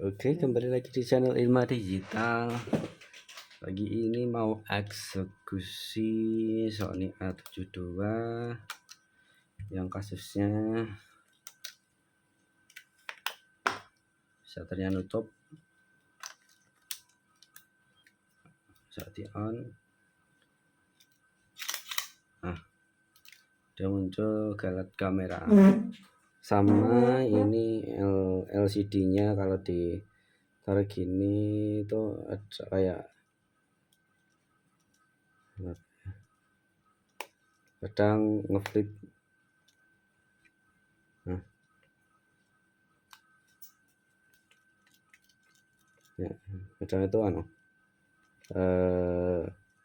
Oke, kembali lagi di channel Ilma Digital. Pagi ini mau eksekusi Sony A72 yang kasusnya shutternya nutup saat di on. Nah, dia muncul galet kamera. Sama ini LCD-nya kalau ditaruh gini itu ada kayak kadang ngeflip. Nah, ya, kadang itu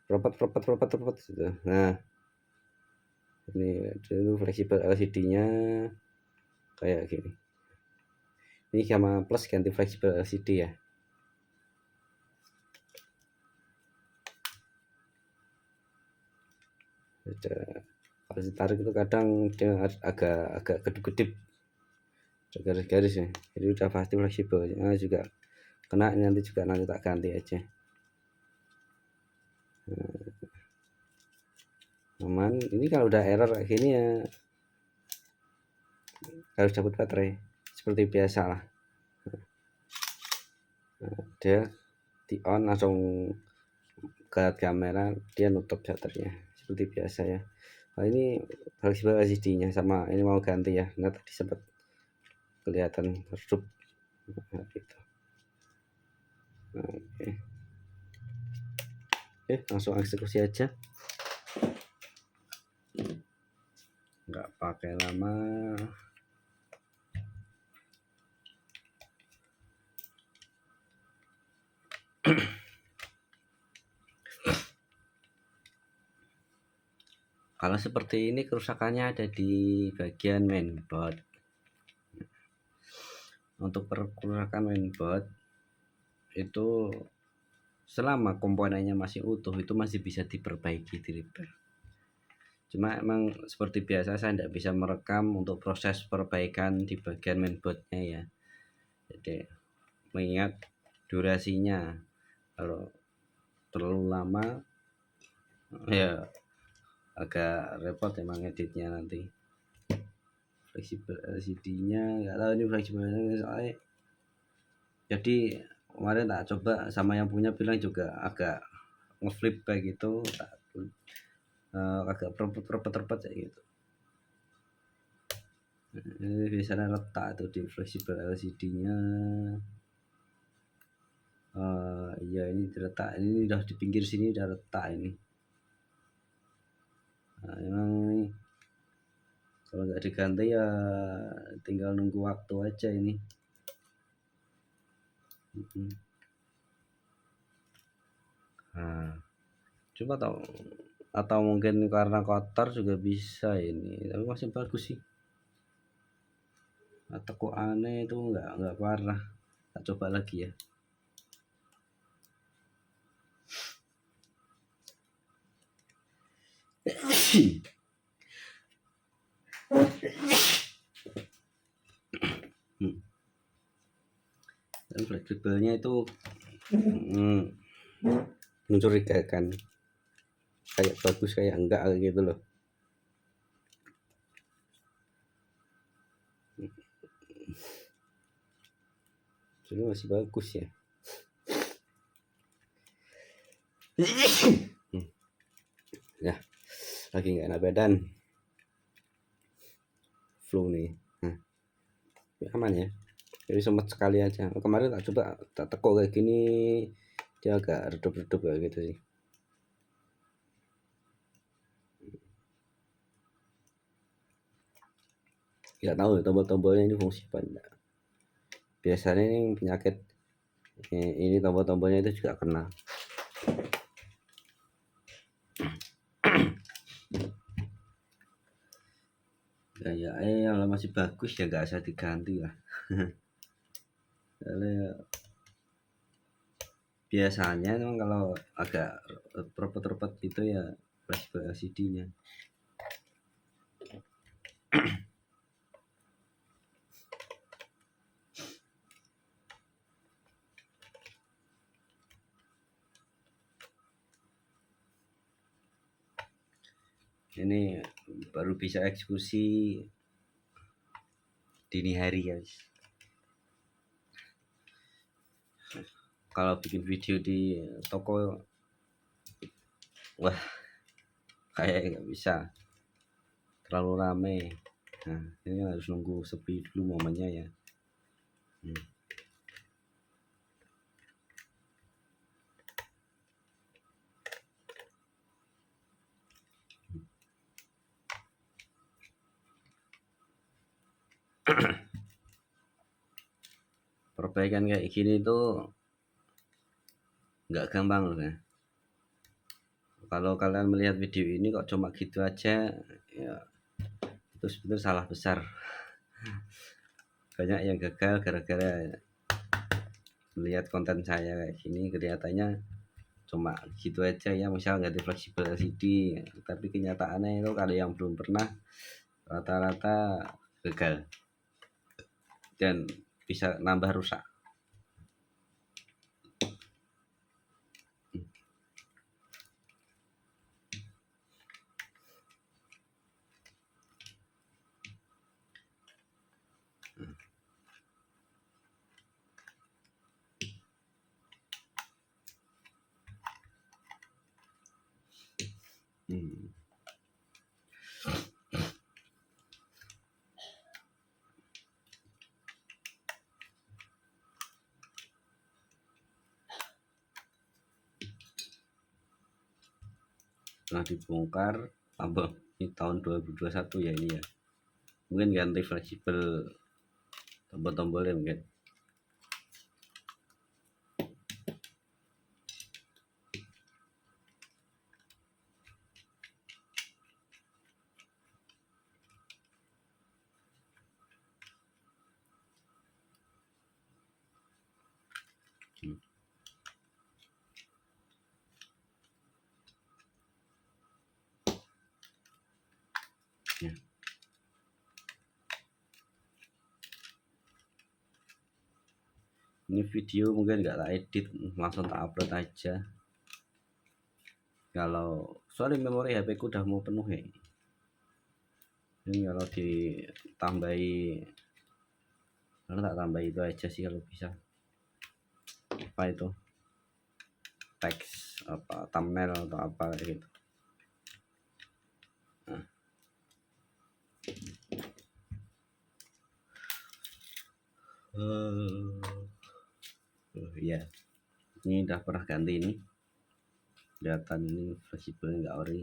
propet gitu. Nah, ini dulu fleksibel LCD-nya kayak gini. Ini sama plus ganti fleksibel LCD ya. Kalau ditarik itu kadang dia agak kedip-kedip garis-garis ya. Jadi udah pasti fleksibel. Nah, juga kena nanti tak ganti aja. Aman. Ini kalau udah error kayak gini ya harus cabut baterai seperti biasa lah. Nah, dia di on langsung ke kamera, dia nutup shutternya seperti biasa ya. Nah, ini fleksibel LCD-nya sama ini mau ganti ya. Nah, tadi sempat kelihatan redup gitu. Oke, langsung eksekusi aja. Nggak pakai lama. Kalau seperti ini kerusakannya ada di bagian mainboard. Untuk kerusakan mainboard itu selama komponennya masih utuh itu masih bisa diperbaiki, di repair. Cuma emang seperti biasa saya tidak bisa merekam untuk proses perbaikan di bagian mainboardnya ya. Jadi mengingat durasinya, kalau terlalu lama ya agak repot emang editnya nanti. Fleksibel LCD-nya nggak tahu ini fleksibelnya soalnya. Jadi kemarin tak coba sama yang punya bilang juga agak ngeflip kayak gitu, agak perpet kayak gitu. Ini biasanya retak tuh di fleksibel LCD-nya. Iya ini diletak, ini udah di pinggir sini udah retak ini. Nah, emang ini kalau nggak diganti ya tinggal nunggu waktu aja ini. Nah, coba atau mungkin karena kotor juga bisa ini, tapi masih bagus sih. Atau kok aneh itu nggak parah. Tak coba lagi ya. Dan fleksibelnya itu mencurigakan, kayak bagus kayak enggak gitu loh. Jadi masih bagus ya. Ya lagi nggak enak badan, flu nih. Ya, aman ya, jadi sempat sekali aja. Kemarin tak coba tak tekuk kayak gini, dia agak redup-redup kayak gitu sih. Nggak tahu tombol-tombolnya ini fungsi apa enggak. Biasanya ini penyakit ini tombol-tombolnya itu juga kena. Ya kalau masih bagus ya nggak usah diganti lah. Biasanya memang kalau agak repot-repot gitu ya flash LCD-nya. Ini baru bisa eksekusi dini hari, guys. Kalau bikin video di toko, wah, kayak nggak bisa, terlalu rame. Nah, ini harus nunggu sepi dulu momennya ya. Perbaikan kayak gini tuh nggak gampang loh ya. Kalau kalian melihat video ini kok cuma gitu aja, ya itu sebetulnya salah besar. Banyak yang gagal gara-gara melihat konten saya kayak gini, kelihatannya cuma gitu aja ya, misal ganti fleksibel LCD, tapi kenyataannya itu kalau yang belum pernah rata-rata gagal dan bisa nambah rusak. Hmm. Setelah dibongkar, tambah ini tahun 2021 ya ini ya, mungkin ganti fleksibel tombol-tombolnya mungkin. Ya. Ini video mungkin nggak tak edit, langsung tak upload aja. Kalau soalnya memori HP ku udah mau penuh ya. Ini kalau ditambahi, kalau tak tambah itu aja sih kalau bisa. Apa itu? Teks apa thumbnail atau apa gitu. Nah. Iya. Ini udah pernah ganti ini. Kelihatan ini fleksibel nggak ori.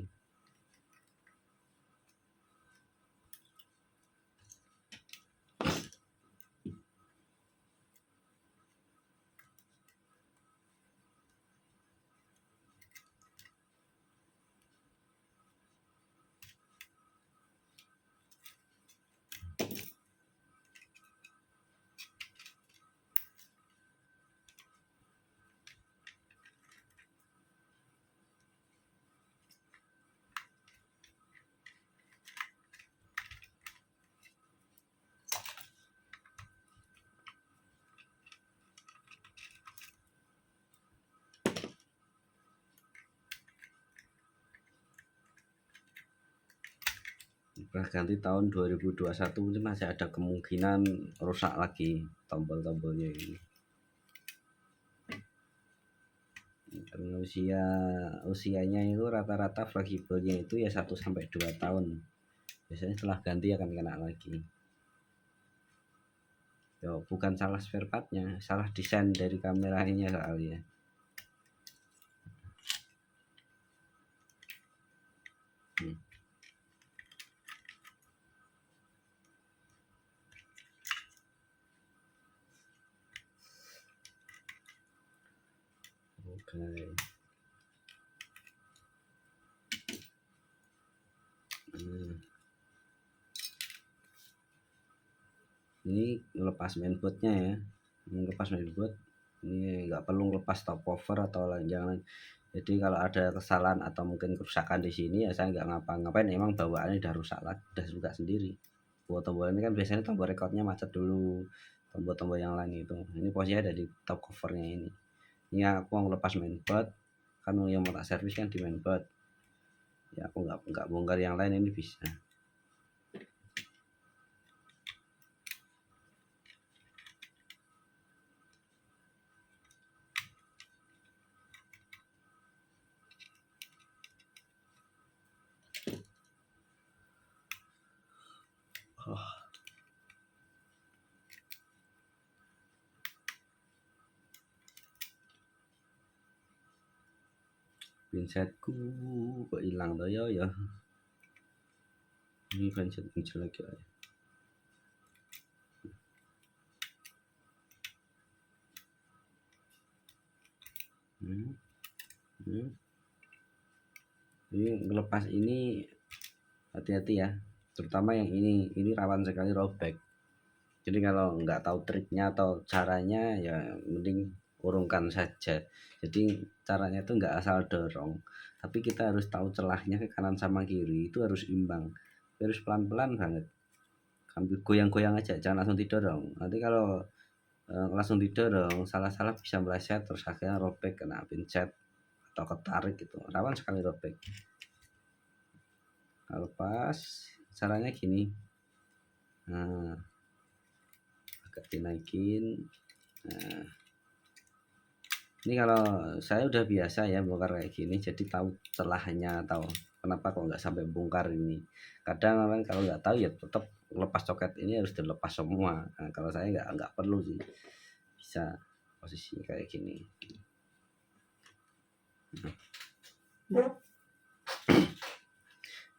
Pernah ganti tahun 2021, ini masih ada kemungkinan rusak lagi tombol-tombolnya ini. Karena usianya itu rata-rata fleksibelnya itu ya 1-2 tahun. Biasanya setelah ganti akan kena lagi. Yo, bukan salah spare partnya, salah desain dari kameranya soalnya. Oke. Ini lepas mainboardnya ya, lepas mainboard ini nggak perlu lepas top cover atau jangan. Jadi kalau ada kesalahan atau mungkin kerusakan di sini ya saya nggak ngapa-ngapain, emang bawaannya udah rusak lah, udah rusak sendiri. Tombol ini kan biasanya tombol recordnya macet dulu, tombol-tombol yang lain itu. Ini posisinya ada di top covernya ini. Ini aku mau lepas mainboard, kan yang mau tak servis kan di mainboard. Ya aku nggak bongkar yang lain, ini bisa. Oh, pinsetku kok hilang tuh ya. Ini pinset muncul lagi ya. Hmm, hmm. Ini ngelepas ini hati-hati ya, terutama yang ini rawan sekali robek. Jadi kalau nggak tahu triknya atau caranya ya mending urungkan saja. Jadi caranya itu nggak asal dorong, tapi kita harus tahu celahnya ke kanan sama kiri, itu harus imbang, harus pelan-pelan banget, ambil goyang-goyang aja, jangan langsung didorong. Nanti kalau langsung didorong salah-salah bisa meleset terus akhirnya robek, kena pincet atau ketarik, gitu rawan sekali robek. Kalau pas caranya gini, nah agak dinaikin. Nah, ini kalau saya udah biasa ya bongkar kayak gini, jadi tahu celahnya, tahu kenapa kok nggak sampai bongkar ini. Kadang orang kalau nggak tahu ya tetap lepas coket ini harus dilepas semua. Nah, kalau saya nggak perlu sih, bisa posisi kayak gini.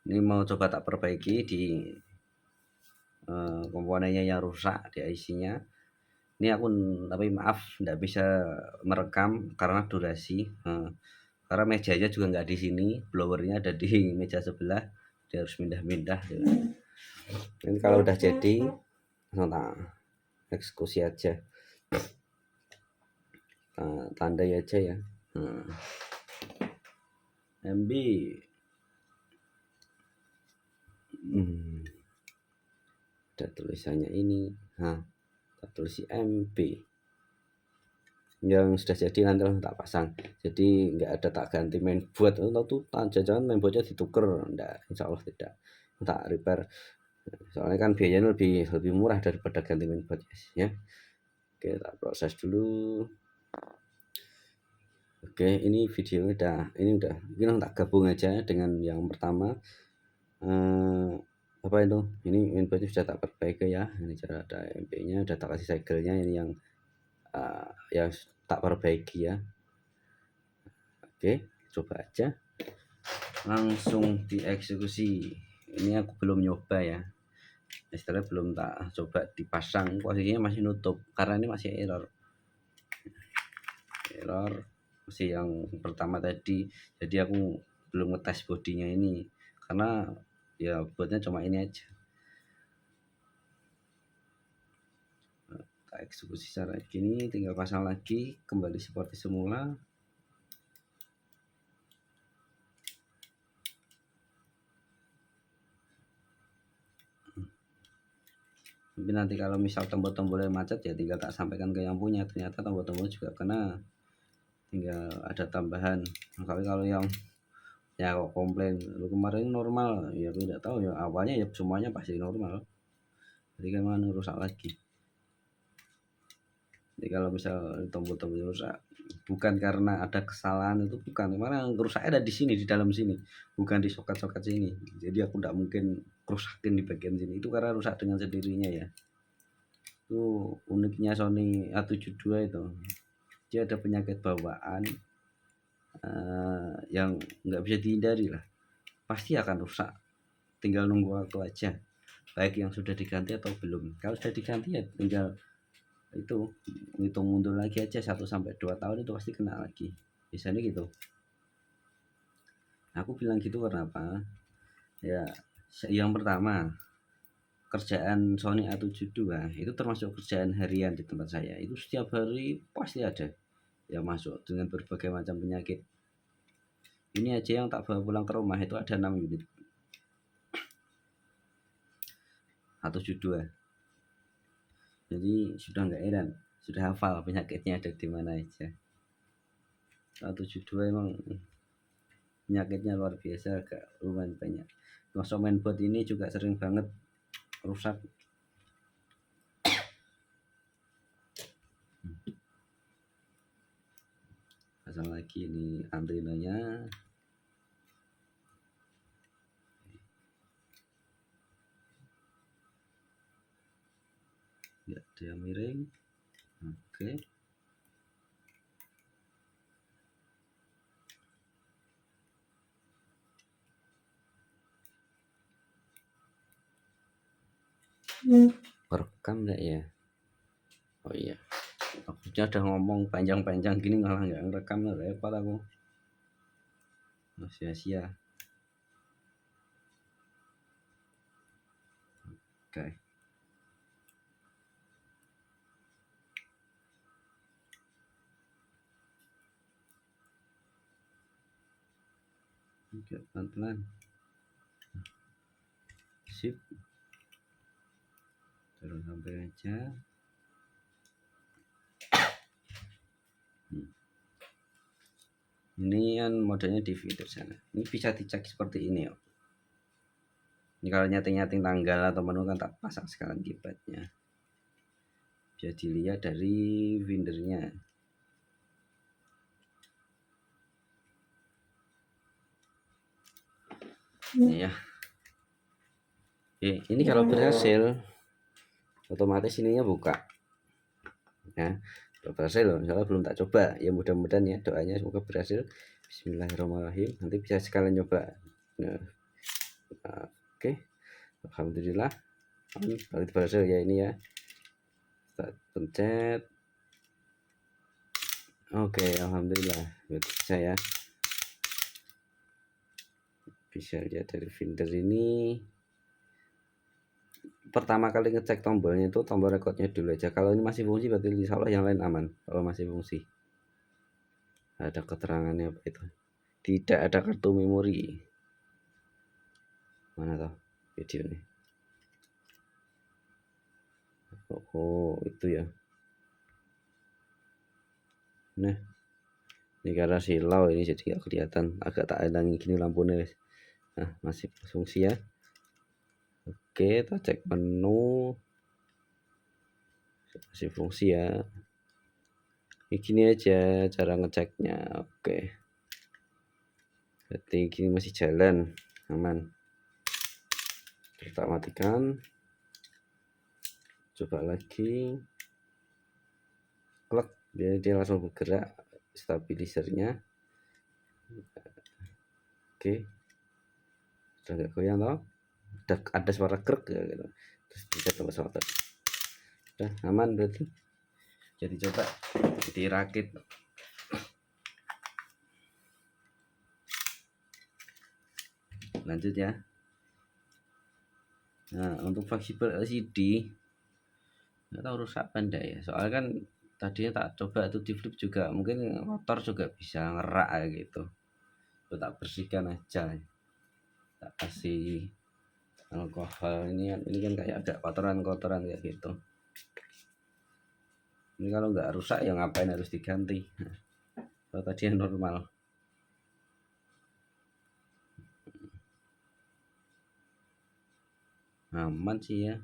Ini mau coba tak perbaiki di komponennya yang rusak di IC-nya. Ini aku tapi maaf nggak bisa merekam karena durasi. Karena mejanya juga nggak di sini, blowernya ada di meja sebelah, dia harus pindah-pindah. Dan kalau udah jadi, langsung tak eksekusi aja, tandai aja ya. MB ada tulisannya ini, tak tulis MB yang sudah jadi, nanti langsung tak pasang. Jadi nggak ada tak ganti mainboard atau tuh jangan mainboardnya dituker, enggak, insya Allah tidak, tak repair. Soalnya kan biayanya lebih murah daripada ganti mainboard ya. Oke, tak proses dulu. Oke, ini video udah ini tak gabung aja dengan yang pertama. Apa itu, ini mainboardnya sudah tak perbaiki ya, ini cara ada MP nya, udah tak kasih segelnya, ini yang tak perbaiki ya. Oke, coba aja langsung dieksekusi. Ini aku belum nyoba ya, istilahnya belum tak coba dipasang, posisinya masih nutup karena ini masih error masih yang pertama tadi. Jadi aku belum ngetes bodinya ini karena ya buatnya cuma ini aja. Tak eksekusi secara gini, tinggal pasang lagi kembali seperti semula. Tapi nanti kalau misal tombol-tombolnya macet ya tinggal tak sampaikan ke yang punya, ternyata tombol-tombol juga kena, tinggal ada tambahan. Nah, kalau yang ya kok komplain lu kemarin normal, ya aku tidak tahu ya, awalnya ya semuanya pasti normal, jadi kan mana rusak lagi. Jadi kalau misal tombol-tombol rusak bukan karena ada kesalahan, itu bukan, karena rusaknya ada di sini, di dalam sini, bukan di soket-soket sini. Jadi aku tidak mungkin rusakin di bagian sini, itu karena rusak dengan sendirinya ya. Itu uniknya Sony A72 itu, dia ada penyakit bawaan yang nggak bisa dihindari lah, pasti akan rusak, tinggal nunggu waktu aja, baik yang sudah diganti atau belum. Kalau sudah diganti ya tinggal itu ngitung mundur lagi aja, 1-2 tahun itu pasti kena lagi, biasanya gitu. Aku bilang gitu karena apa ya, yang pertama kerjaan Sony A72 itu termasuk kerjaan harian di tempat saya, itu setiap hari pasti ada yang masuk dengan berbagai macam penyakit. Ini aja yang tak bawa pulang ke rumah itu ada 6 unit A72. Jadi sudah nggak heran, sudah hafal penyakitnya ada di mana aja. A72 emang penyakitnya luar biasa, agak lumayan banyak. Termasuk mainboard ini juga sering banget rusak. Pasang lagi ini antenanya. Ya, dia miring. Oke. Rekam enggak ya? Oh iya. Aku udah ngomong panjang-panjang gini malah nggak ngerekam, repot aku. Sia-sia. Oke. Oke, pelan-pelan. Sip. Turun sampai aja. Ini kan modenya di feeder sana. Ini bisa dicek seperti ini ya. Ini kalau nyating-nyating tanggal atau menu kan tak pasang sekalian keypadnya. Bisa dilihat dari windernya. Ini ya. Oke, ini kalau berhasil otomatis ininya buka. Ya, kalau berhasil loh, misalnya belum tak coba. Ya mudah-mudahan ya, doanya semoga berhasil. Bismillahirrahmanirrahim. Nanti bisa sekalian nyoba. Nah, oke. Alhamdulillah. Kalau itu berhasil ya ini ya. Kita pencet. Oke, alhamdulillah. Bisa ya. Bisa lihat dari Finder ini. Pertama kali ngecek tombolnya itu tombol recordnya dulu aja. Kalau ini masih fungsi berarti insya Allah yang lain aman. Kalau masih fungsi. Ada keterangannya apa itu? Tidak ada kartu memori. Mana toh video ini? Oh, itu ya. Nah, ini karena silau ini jadi nggak kelihatan. Agak tak hilangi gini lampunya. Nah, masih fungsi ya. Oke, kita cek menu. Masih fungsi ya. Ini gini aja cara ngeceknya. Oke. Berarti gini masih jalan, aman. Kita matikan. Coba lagi. Klik, dia langsung bergerak stabilisernya. Oke. Sudah nggak goyang toh? Ada suara krek ya, gitu. Terus bisa tambah suara. Udah aman berarti. Jadi coba dirakit. Lanjut ya. Nah, untuk fleksibel LCD nggak tahu rusak apa enggak ya. Soalnya kan tadinya tak coba itu di flip juga, mungkin motor juga bisa ngerak gitu. Coba tak bersihkan aja. Tak kasih alkohol ini kan kayak ada kotoran-kotoran kayak gitu. Ini kalau nggak rusak ya ngapain harus diganti. Nah, kalau tadi yang normal. Aman sih ya.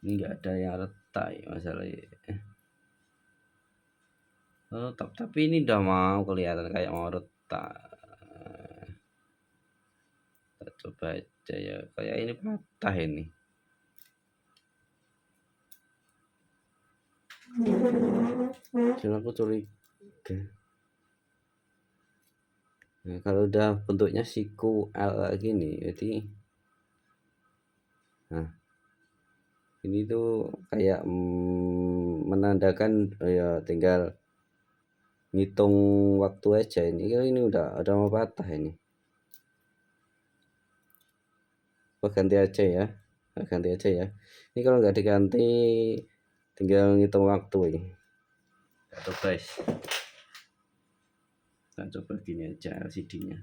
Ini nggak ada yang retak ya masalahnya. Oh, tapi ini udah mau kelihatan kayak mau retak. Kita coba aja ya. Kayak ini patah ini. Cuma aku curiga. Nah, kalau udah bentuknya siku L gini, jadi nah ini tuh kayak menandakan ya tinggal ngitung waktu aja ini. Ini udah mau patah ini. Ganti aja ya, ganti aja ya. Ini kalau nggak diganti tinggal ngitung waktu ini. Coba guys, kita coba gini aja LCD-nya.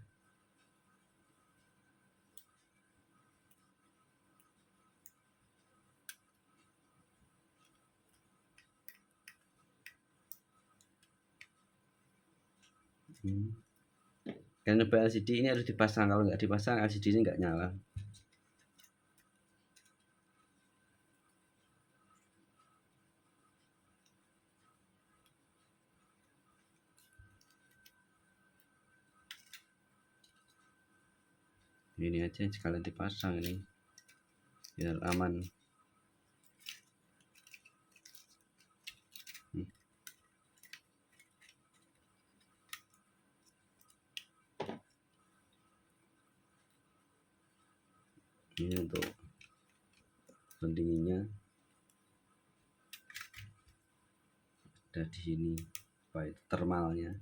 Dan nyoba LCD ini harus dipasang, kalau nggak dipasang LCD ini nggak nyala. Ini aja sekalian dipasang ini biar aman. Ini untuk pendinginnya ada di sini, apa itu thermalnya.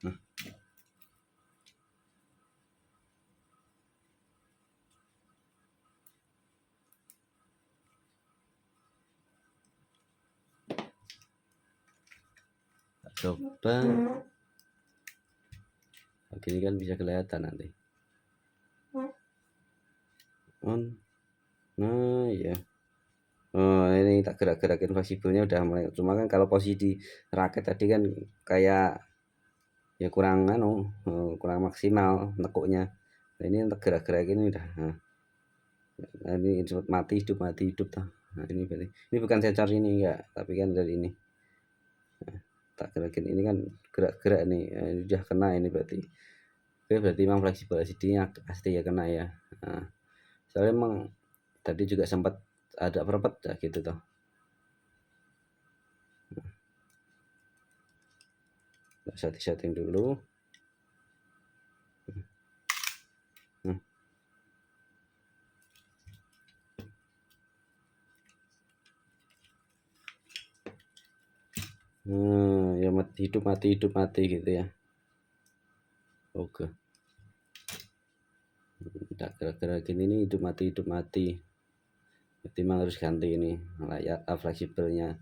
Nah, coba begini kan bisa kelihatan nanti on. Nah ya, oh ini tak gerak-gerakin fleksibelnya udah mulai. Cuma kan kalau posisi di raket tadi kan kayak ya kurang kurang maksimal nekuknya. Nah, ini tak gerak-gerakin udah. Nah, ini sempat mati hidup tuh. Nah, ini bukan sensor ini enggak, tapi kan dari ini. Nah, tak gerakin ini kan gerak-gerak nih. Nah, ini udah kena ini berarti. Oke, berarti memang fleksibel LCD-nya pasti ya kena ya. Nah, soalnya emang tadi juga sempat ada perpet ya gitu tuh. Nah, setting dulu. Ya hidup mati gitu ya. Oke. Tidak gerak-gerak ini hidup mati. Berarti memang harus ganti ini layar fleksibelnya.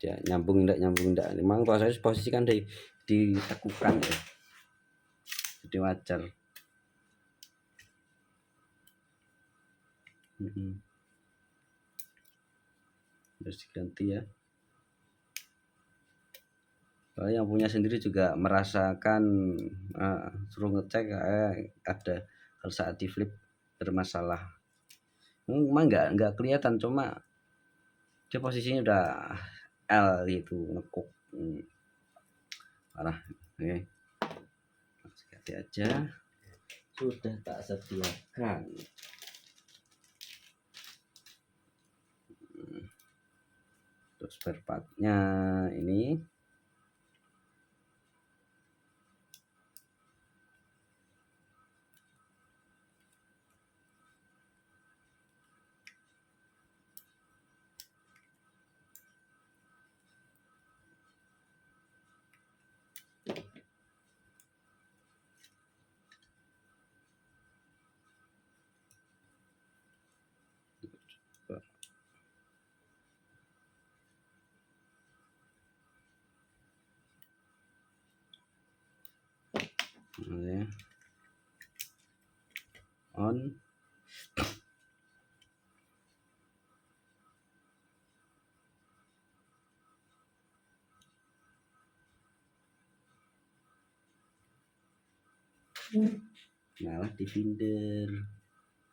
Ya, nyambung enggak. Memang proses posisi kan ditekukan ya. Jadi wajar. Harus diganti ya. Kalau yang punya sendiri juga merasakan suruh ngecek ada kalau saat di flip bermasalah. Memang nggak kelihatan, cuma dia posisinya udah L gitu nekuk. Parah. Oke. Ganti aja. Sudah tak sediakan. Terus spare part-nya ini. On. Ngalah di finder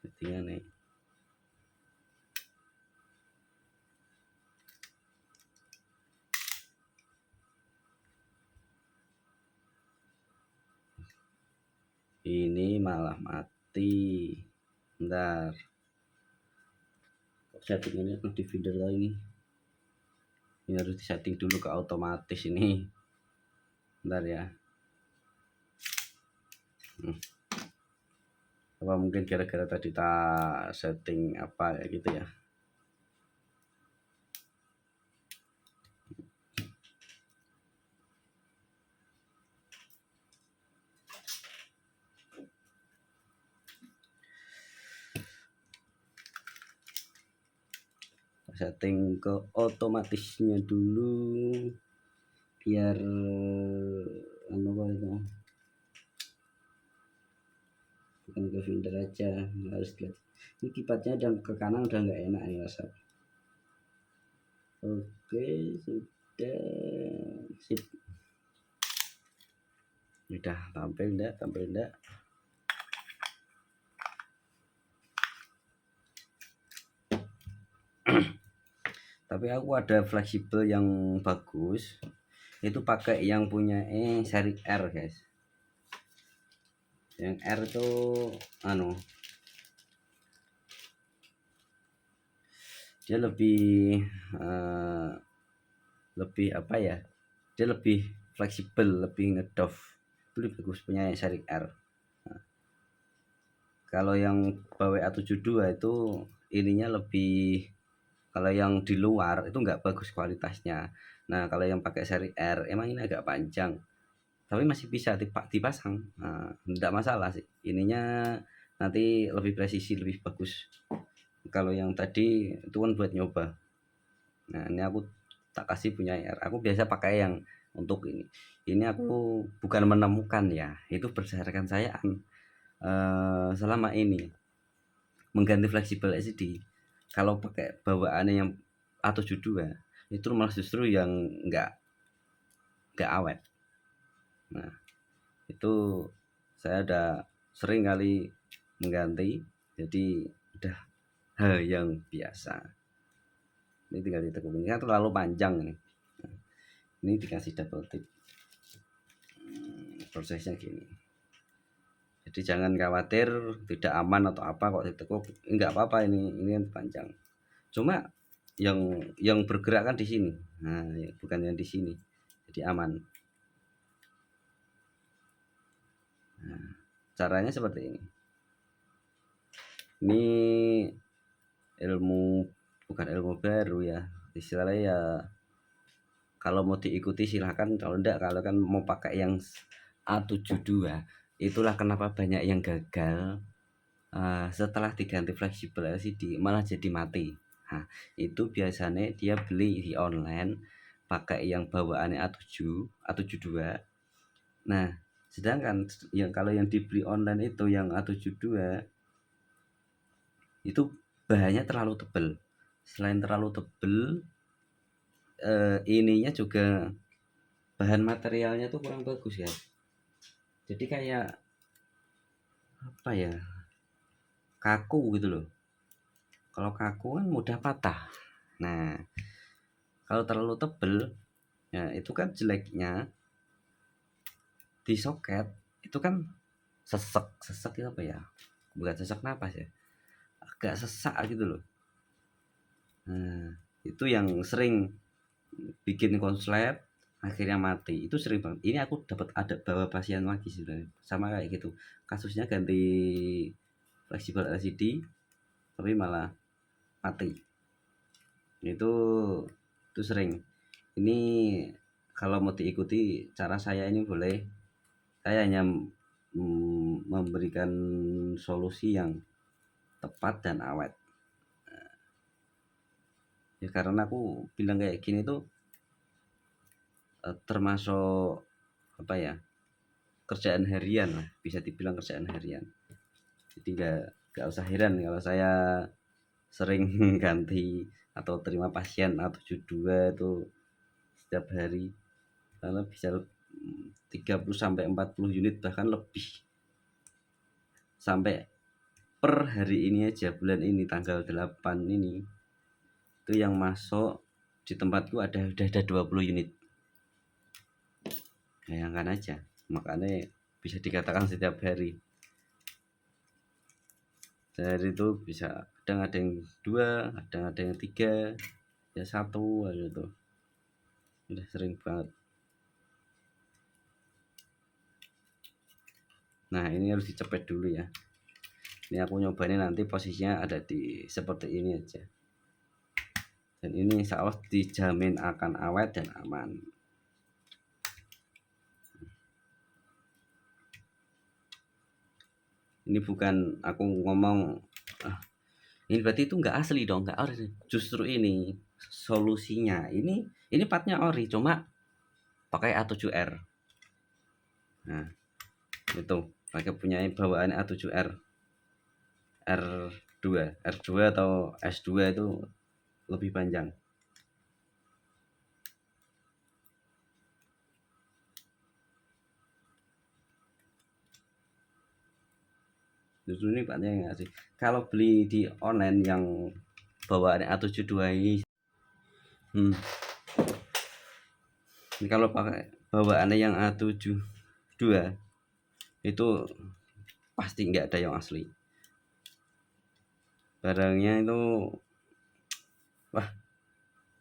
settingan nih. Ini malah mati. Bentar. Setting ini di feeder lagi. Ini harus disetting dulu ke otomatis ini. Bentar ya. Apa mungkin gara-gara tadi tak setting apa kayak gitu ya. Setting ke otomatisnya dulu biar anu apa itu, bukan ke filter aja, harus lihat ini kipatnya dan ke kanan udah nggak enak nih WhatsApp. Oke, sudah sip. Udah tampil enggak? Tapi aku ada fleksibel yang bagus. Itu pakai yang punya seri R, guys. Yang R itu anu dia lebih apa ya? Dia lebih fleksibel, lebih ngedov. Itu lebih bagus punya seri R. Nah, kalau yang WA72 itu ininya lebih, kalau yang di luar itu nggak bagus kualitasnya. Nah, kalau yang pakai seri R emang ini agak panjang, tapi masih bisa dipasang. Nah, enggak masalah sih. Ininya nanti lebih presisi, lebih bagus. Kalau yang tadi itu kan buat nyoba. Nah, ini aku tak kasih punya R. Aku biasa pakai yang untuk ini. Ini aku bukan menemukan ya, itu berdasarkan saya selama ini mengganti fleksibel LCD. Kalau pakai bawaannya yang A72 itu malah justru yang enggak awet. Nah, itu saya udah sering kali mengganti, jadi udah hal yang biasa. Ini tinggal ditekuk, ini kan terlalu panjang ini. Nah, ini dikasih double tip. Prosesnya gini. Jadi jangan khawatir tidak aman atau apa kok ditekuk, enggak apa-apa, ini yang panjang. Cuma yang bergerak kan di sini. Nah, bukan yang di sini. Jadi aman. Nah, caranya seperti ini. Ini bukan ilmu baru ya. Istilahnya ya kalau mau diikuti silahkan, kalau enggak, kalau kan mau pakai yang A72, itulah kenapa banyak yang gagal setelah diganti fleksibel LCD malah jadi mati. Nah, itu biasanya dia beli di online pakai yang bawaannya A72. Nah, sedangkan yang kalau yang dibeli online itu yang A72 itu bahannya terlalu tebal. Selain terlalu tebal, ininya juga bahan materialnya tuh kurang bagus ya. Jadi kayak apa ya, kaku gitu loh. Kalau kaku kan mudah patah. Nah, kalau terlalu tebal ya itu kan jeleknya di soket itu kan sesek itu apa ya, bukan sesak napas ya, agak sesak gitu loh. Nah, itu yang sering bikin konslet akhirnya mati, itu sering banget. Ini aku dapat ada bawa pasien lagi sebenarnya sama kayak gitu, kasusnya ganti fleksibel LCD tapi malah mati. Itu sering. Ini kalau mau diikuti cara saya ini boleh, saya hanya memberikan solusi yang tepat dan awet. Ya karena aku bilang kayak gini tuh termasuk apa ya, kerjaan harian lah, bisa dibilang kerjaan harian. Jadi nggak usah heran kalau saya sering ganti atau terima pasien A72 itu setiap hari, karena bisa 30 sampai 40 unit bahkan lebih. Sampai per hari ini aja, bulan ini tanggal 8 ini itu yang masuk di tempatku udah ada 20 unit. Bayangkan aja, makanya bisa dikatakan setiap hari. Sehari itu bisa kadang ada yang 2, kadang ada yang 3, ya 1 gitu. Udah sering banget. Nah, ini harus dicepet dulu ya. Ini aku nyobain nanti posisinya ada di seperti ini aja. Dan ini insya Allah dijamin akan awet dan aman. Ini bukan aku ngomong ini berarti itu nggak asli dong, nggak ori. Justru ini solusinya. Ini partnya ori, cuma pakai A7R. Nah, itu pakai punya bawaan A7R R2 atau S2 itu lebih panjang. Justru ini partnya yang asli. Kalau beli di online yang bawaan A72 ini, ini kalau pakai bawaannya yang A72 itu pasti nggak ada yang asli. Barangnya itu wah,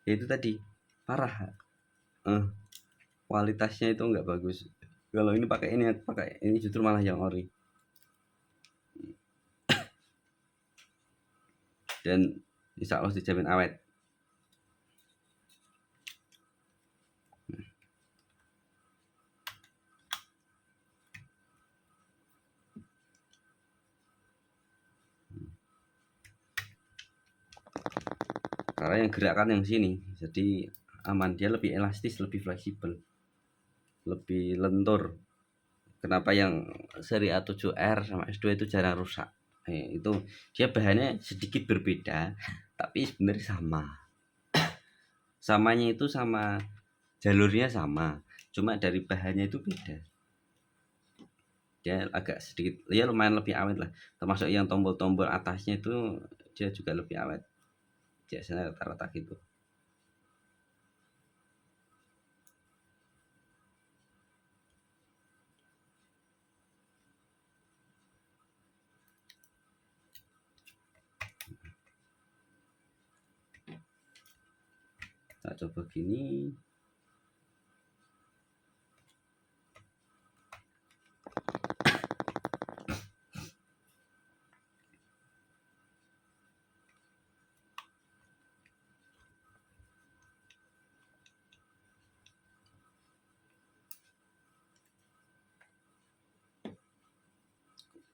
ya itu tadi parah. Kualitasnya itu nggak bagus. Kalau ini pakai ini justru malah yang ori. Dan insya Allah dijamin awet. Karena yang gerakan yang sini, jadi aman, dia lebih elastis, lebih fleksibel, lebih lentur. Kenapa yang seri A7R sama S2 itu jarang rusak? Itu dia bahannya sedikit berbeda, tapi sebenarnya sama. Samanya itu sama, jalurnya sama, cuma dari bahannya itu beda. Dia agak sedikit, ya lumayan lebih awet lah. Termasuk yang tombol-tombol atasnya itu dia juga lebih awet. Biasanya rata-rata gitu. Nah, coba gini.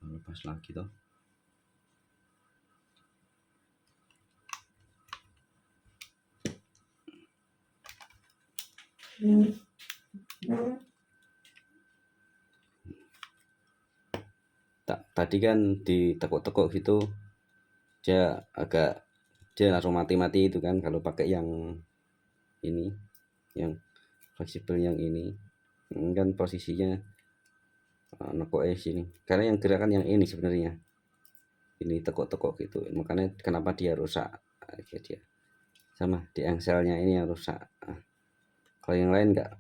Lepas lagi toh. Tadi kan ditekuk-tekuk gitu, dia langsung mati itu kan. Kalau pakai yang ini, yang fleksibel yang ini kan posisinya nekuk sini. Karena yang gerakan yang ini sebenarnya ini tekuk-tekuk gitu, makanya kenapa dia rusak. Dia sama di engselnya ini yang rusak. Kalau yang lain enggak,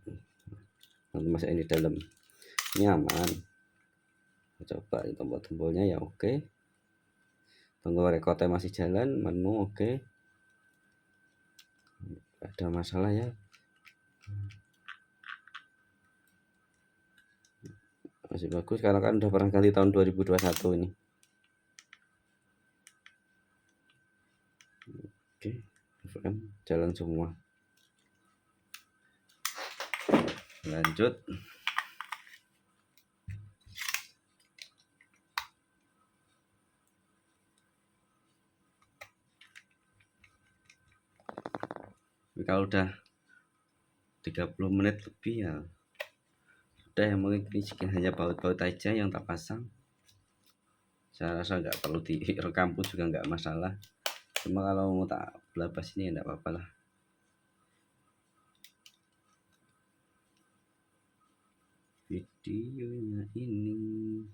masuk ini dalam, ini aman. Coba tombol-tombolnya ya oke. Tombol recordnya masih jalan, menu oke. Ada masalah ya. Masih bagus karena kan udah pernah ganti tahun 2021 ini. Oke, kan jalan semua. Lanjut. Kalau udah 30 menit lebih ya udah, yang mungkin ini sekian, hanya baut-baut aja yang tak pasang. Saya rasa nggak perlu direkam pun juga nggak masalah, cuma kalau mau tak belabas ini nggak apa-apa lah. Videonya ini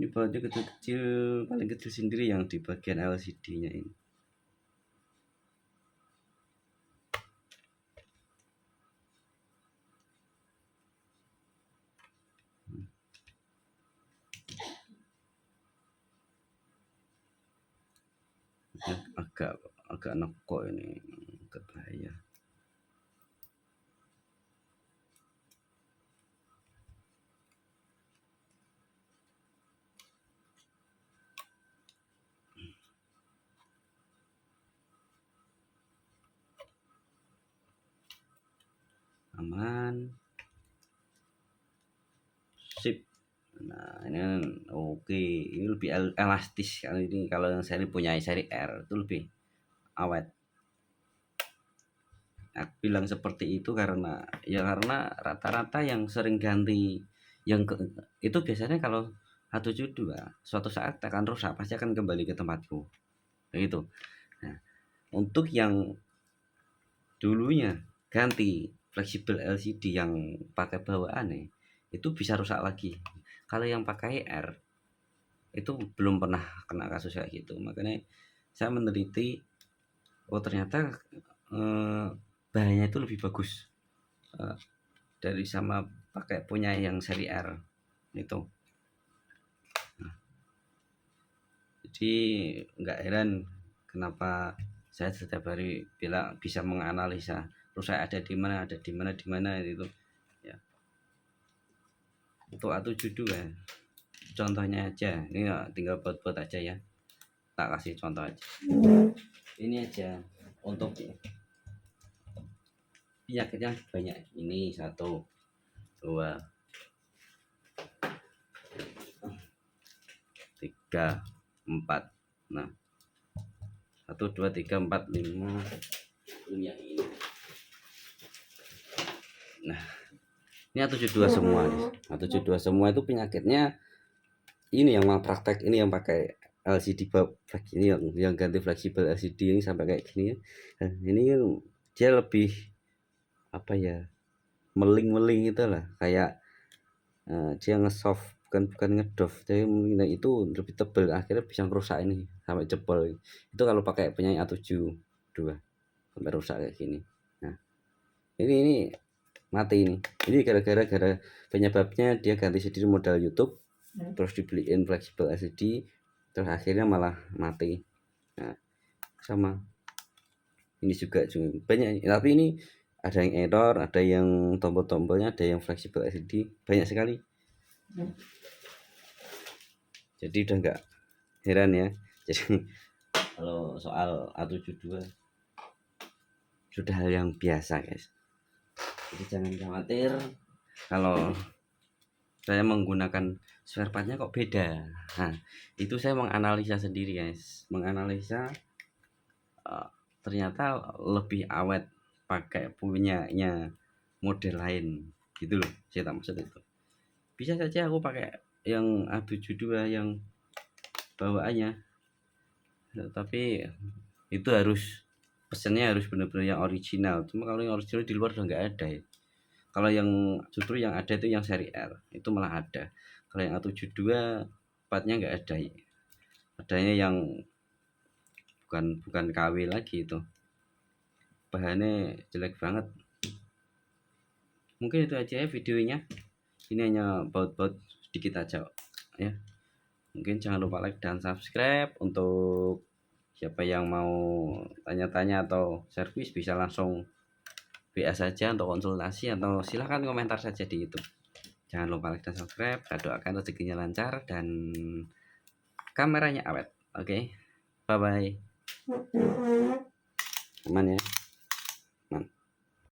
bautnya kecil-kecil, paling kecil sendiri yang di bagian LCD-nya ini. agak agak nekuk ini, agak bahaya. Aman. Sip. Nah, ini kan oke, ini lebih elastis kalau ini, kalau yang seri punya seri R itu lebih awet. Aku bilang seperti itu karena rata-rata yang sering ganti yang itu biasanya kalau A72 suatu saat akan rusak, pasti akan kembali ke tempatku. Begitu. Nah, untuk yang dulunya ganti fleksibel LCD yang pakai bawaan nih, itu bisa rusak lagi. Kalau yang pakai R itu belum pernah kena kasus kayak gitu. Makanya saya meneliti, oh ternyata bahannya itu lebih bagus dari sama pakai punya yang seri R itu. Nah, jadi nggak heran kenapa saya setiap hari bilang bisa menganalisa rusak ada di mana, di mana itu ya. Untuk A72 contohnya aja, ini ya, tinggal buat aja ya, tak kasih contoh aja. Ini aja untuk penyakitnya banyak. Ini 1, 2, 3, 4. Nah, 1, 2, 3, 4, 5 punya ini. Nah, ini A72 semua nih. A72 semua itu penyakitnya ini yang mau praktek, ini yang pakai LCD ini yang ganti fleksibel LCD ini sampai kayak gini. Nah, ini kan dia lebih apa ya, meling itu lah, kayak dia ngesoft, bukan ngedof, jadi itu lebih tebal, akhirnya bisa merusak ini sampai jebol. Itu kalau pakai punya A72 sampai rusak kayak gini. Nah, ini mati ini gara-gara penyebabnya dia ganti sendiri modal YouTube, terus dibeliin fleksibel LCD, terus akhirnya malah mati. Nah, sama ini juga banyak, tapi ini ada yang error, ada yang tombol-tombolnya, ada yang fleksibel LCD, banyak sekali. Jadi udah nggak heran ya. Jadi kalau soal A72 sudah hal yang biasa guys. Jadi jangan khawatir kalau saya menggunakan spare partnya kok beda. Nah, itu saya menganalisa sendiri guys, menganalisa ternyata lebih awet pakai punyanya model lain gitu loh. Saya tak maksud itu. Bisa saja aku pakai yang A72 yang bawaannya, tapi itu harus pesennya harus benar-benar yang original. Cuma kalau yang original di luar udah nggak ada ya. Kalau yang justru yang ada itu yang seri R, itu malah ada. Kalau yang A72 partnya nggak ada ya. Adanya yang bukan KW lagi itu. Bahannya jelek banget. Mungkin itu aja ya videonya. Ini hanya baut-baut sedikit aja ya. Mungkin jangan lupa like dan subscribe. Untuk siapa yang mau tanya-tanya atau servis bisa langsung WA saja untuk konsultasi, atau silahkan komentar saja di YouTube. Jangan lupa like dan subscribe. Saya doakan rezekinya lancar dan kameranya awet. Oke, bye bye. Aman ya.